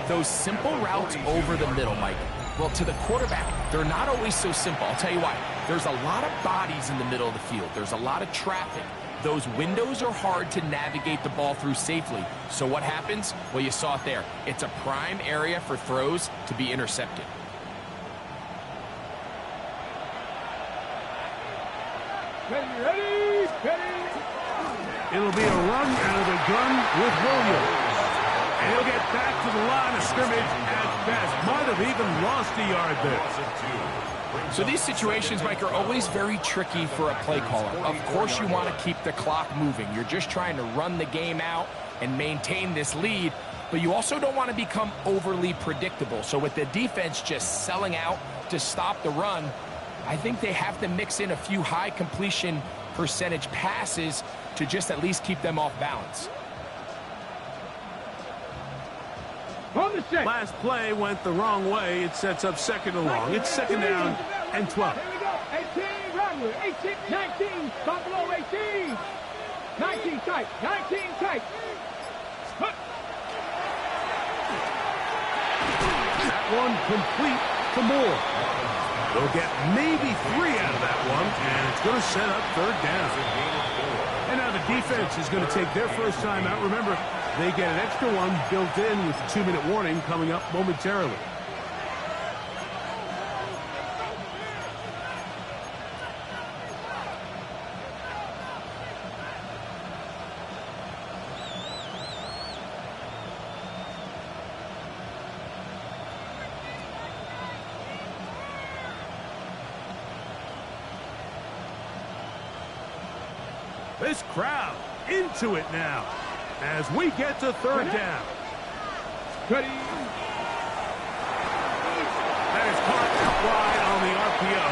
Those simple routes over the middle, Mike. Well, to the quarterback, they're not always so simple. I'll tell you why. There's a lot of bodies in the middle of the field. There's a lot of traffic. Those windows are hard to navigate the ball through safely. So what happens? Well, you saw it there. It's a prime area for throws to be intercepted. Ready. It'll be a run out of the gun with Williams. And he'll get back to the line of scrimmage at best. Might have even lost a yard there. So these situations, Mike, are always very tricky for a play caller. Of course you want to keep the clock moving. You're just trying to run the game out and maintain this lead, but you also don't want to become overly predictable. So with the defense just selling out to stop the run, I think they have to mix in a few high completion percentage passes to just at least keep them off balance. On the set. Last play went the wrong way. It sets up second and long. It's second down and 12. Here we go. 18, run with it. 18, 19, stop below 18. 19 tight, 19 tight. Huh. That one complete to Moore. They'll get maybe 3 out of that one, and it's going to set up third down. And now the defense is going to take their first time out. Remember, they get an extra one built in with the 2-minute warning coming up momentarily. This crowd into it now as we get to third down. Ready. That is caught out wide on the RPO.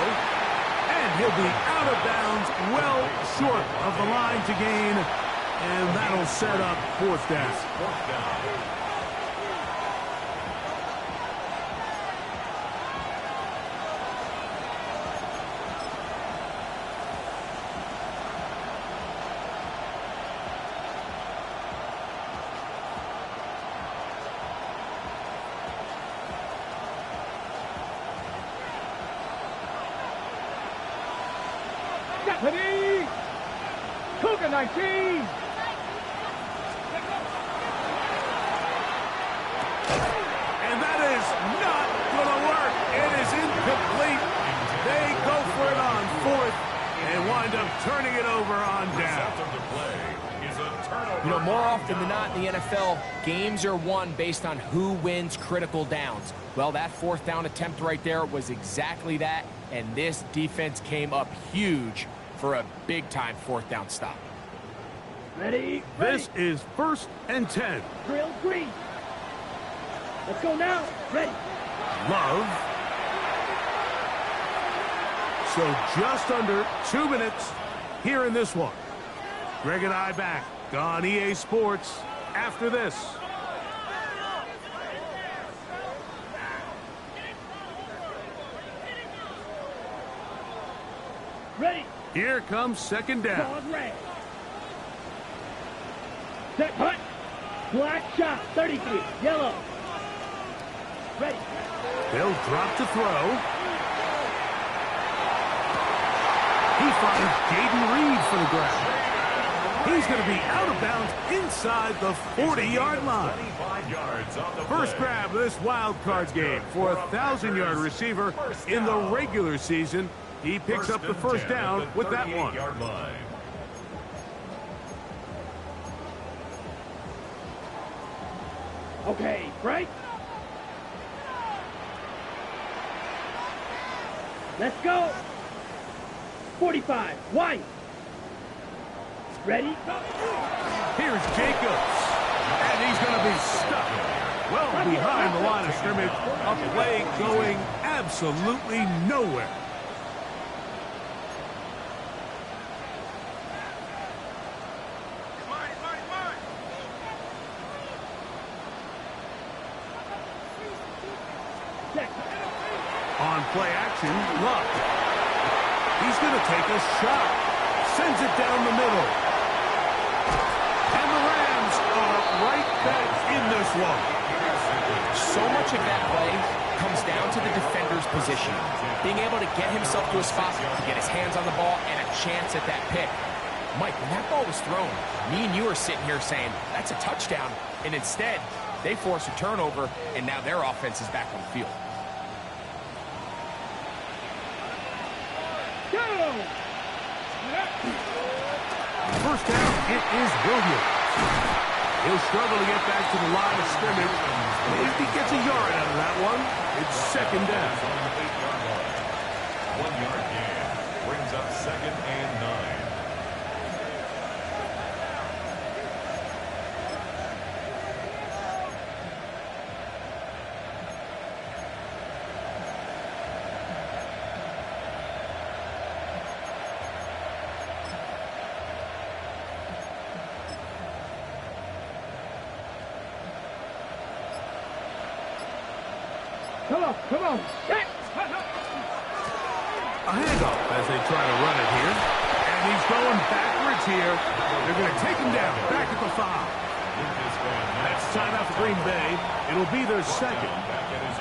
And he'll be out of bounds, well short of the line to gain. And that'll set up fourth down. Ready. Cougar 19. And that is not going to work. It is incomplete. They go for it on fourth and wind up turning it over on down. You know, more often than not in the NFL, games are won based on who wins critical downs. Well, that fourth down attempt right there was exactly that, and this defense came up huge for a big-time fourth down stop. Ready. This is first and 10. Drill green. Let's go now. Ready. Love. So just under 2 minutes here in this one. Greg and I back on EA Sports after this. Ready. Here comes second down. Dog red. Set hunt. Black shot. 33. Yellow. Ready. They'll drop to throw. He finds Jaden Reed for the grab. He's going to be out of bounds inside the 40-yard line. First grab of this wild card game for a 1,000-yard receiver in the regular season. He picks up the first down with that one. Okay, right. Let's go. 45. White. Ready? Here's Jacobs. And he's going to be stuck well behind the line of scrimmage. A play going absolutely nowhere. On play action, Luck. He's going to take a shot. Sends it down the middle. And the Rams are right back in this one. So much of that play comes down to the defender's position. Being able to get himself to a spot to get his hands on the ball and a chance at that pick. Mike, when that ball was thrown, me and you are sitting here saying, that's a touchdown. And instead, they force a turnover, and now their offense is back on the field. First down, it is Williams. He'll struggle to get back to the line of scrimmage. If he gets a yard out of that one, it's second down. 1 yard gain brings up 2nd and 9. Come on. A handoff as they try to run it here. And he's going backwards here. They're going to take him down, back at the 5. That's timeout for Green Bay. It'll be their second.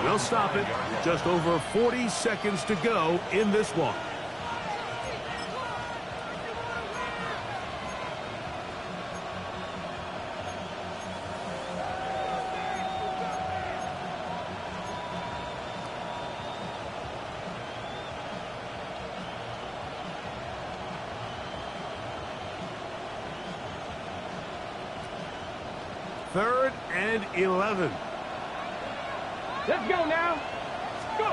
They'll stop it. Just over 40 seconds to go in this one. Third and 11. Let's go now. Go.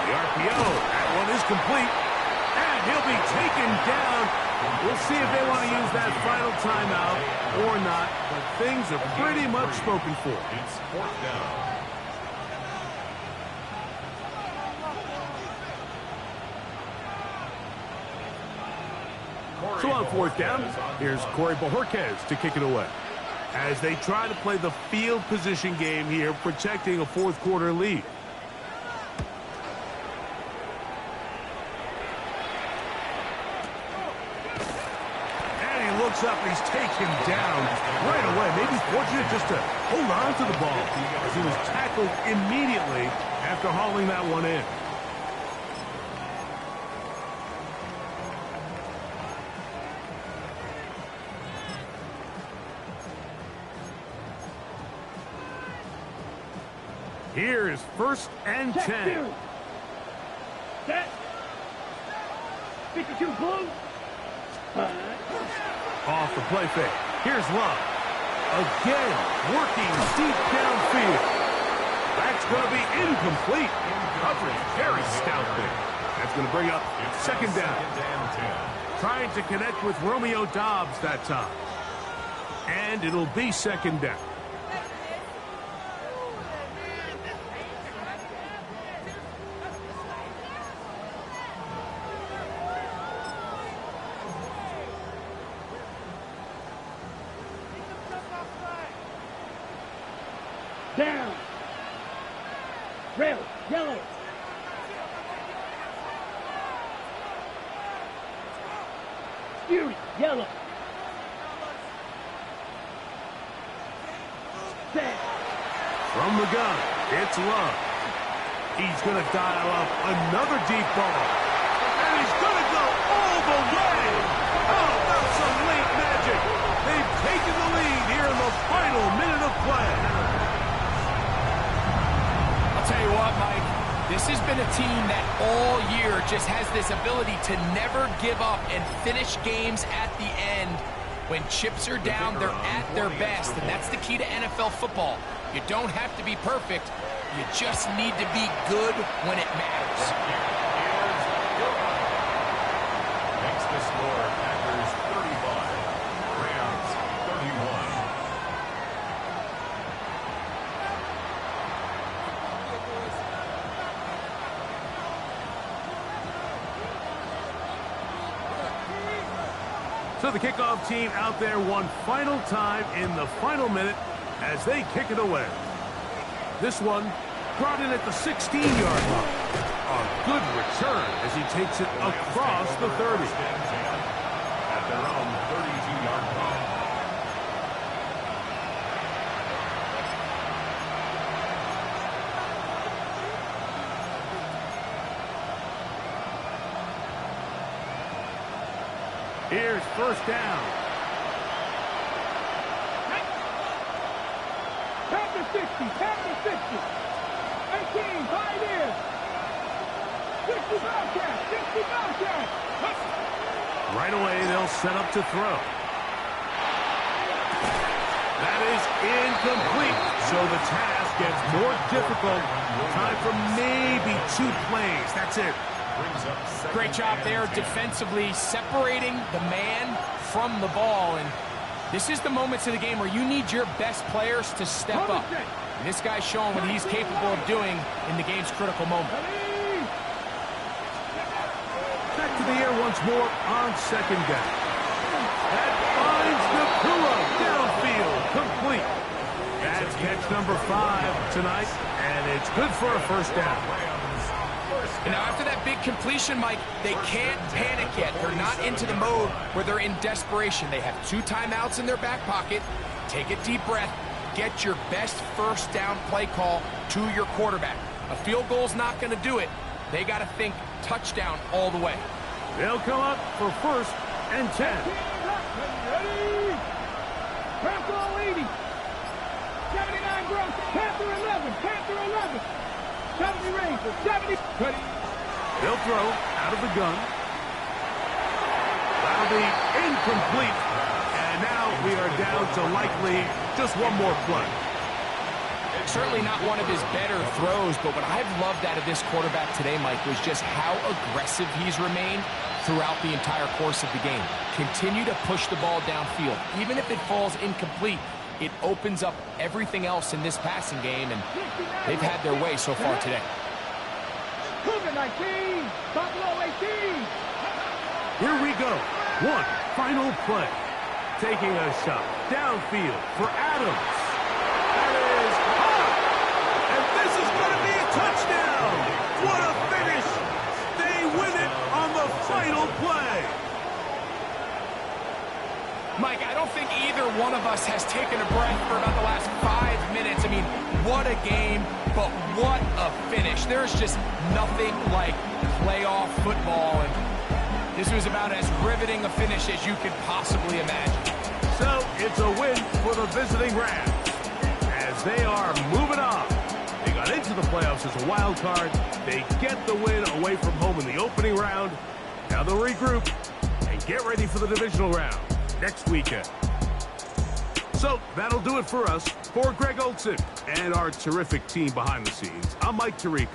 The RPO. That one is complete. And he'll be taken down. We'll see if they want to use that final timeout or not. But things are pretty much spoken for. It's 4th down. So on 4th down, here's Corey Bojorquez to kick it away. As they try to play the field position game here, protecting a 4th quarter lead. And he looks up and he's taken down right away. Maybe fortunate just to hold on to the ball as he was tackled immediately after hauling that one in. Here is 1st and 10. Set. 52 blue. Off the play fake. Here's Love. Again, working deep downfield. That's going to be incomplete. Coverage very stout there. That's going to bring up 2nd down. Trying to connect with Romeo Doubs that time. And it'll be 2nd down. Down. Red, yellow. Fury, yellow. Set. From the gun, it's Love. He's going to dial up another deep ball. And he's going to go all the way. How about some late magic? They've taken the lead here in the final minute of play. Tell you what, Mike, this has been a team that all year just has this ability to never give up and finish games at the end. When chips are down, they're at their best, and that's the key to NFL football. You don't have to be perfect. You just need to be good when it matters. Makes the score Packers 35, Rams 31. So the kickoff team out there one final time in the final minute as they kick it away. This one brought in at the 16-yard line. A good return as he takes it across the 30. At their own 32-yard line. Here's 1st down. Packer 60, Packer 60. 18, 5 in. 60 Bobcat, 60 Bobcat. Right away, they'll set up to throw. is incomplete. So the task gets more difficult. Time for maybe 2 plays. That's it. Great job there defensively, separating the man from the ball. And this is the moments of the game where you need your best players to step up. And this guy's showing what he's capable of doing in the game's critical moment. Back to the air once more on second down. That finds Nakua downfield, complete. That's catch number 5 tonight, and it's good for a first down. And now after that big completion, Mike, they can't panic yet. They're not into the mode where they're in desperation. They have 2 timeouts in their back pocket. Take a deep breath. Get your best first down play call to your quarterback. A field goal's not going to do it. They got to think touchdown all the way. They'll come up for first and 10. Ready? Panther 80. 79 gross. Panther 11. Panther 11. 70 Rangers. 70. Ready? They'll throw out of the gun. That'll be incomplete. And now we are down to likely just one more play. Certainly not one of his better throws, but what I've loved out of this quarterback today, Mike, was just how aggressive he's remained throughout the entire course of the game. Continue to push the ball downfield. Even if it falls incomplete, it opens up everything else in this passing game, and they've had their way so far today. Cougar 19. Buffalo 18. Here we go. One final play. Taking a shot downfield for Adams. That is hot. And this is going to be a touchdown. What a finish. They win it on the final play. Mike, I don't think either one of us has taken a breath for about the last 5 minutes. I mean, what a game, but what a finish. There's just nothing like playoff football, and this was about as riveting a finish as you could possibly imagine. So it's a win for the visiting Rams as they are moving on. They got into the playoffs as a wild card. They get the win away from home in the opening round. Now they'll regroup and get ready for the divisional round next weekend. So that'll do it for us. For Greg Olsen and our terrific team behind the scenes, I'm Mike Tirico.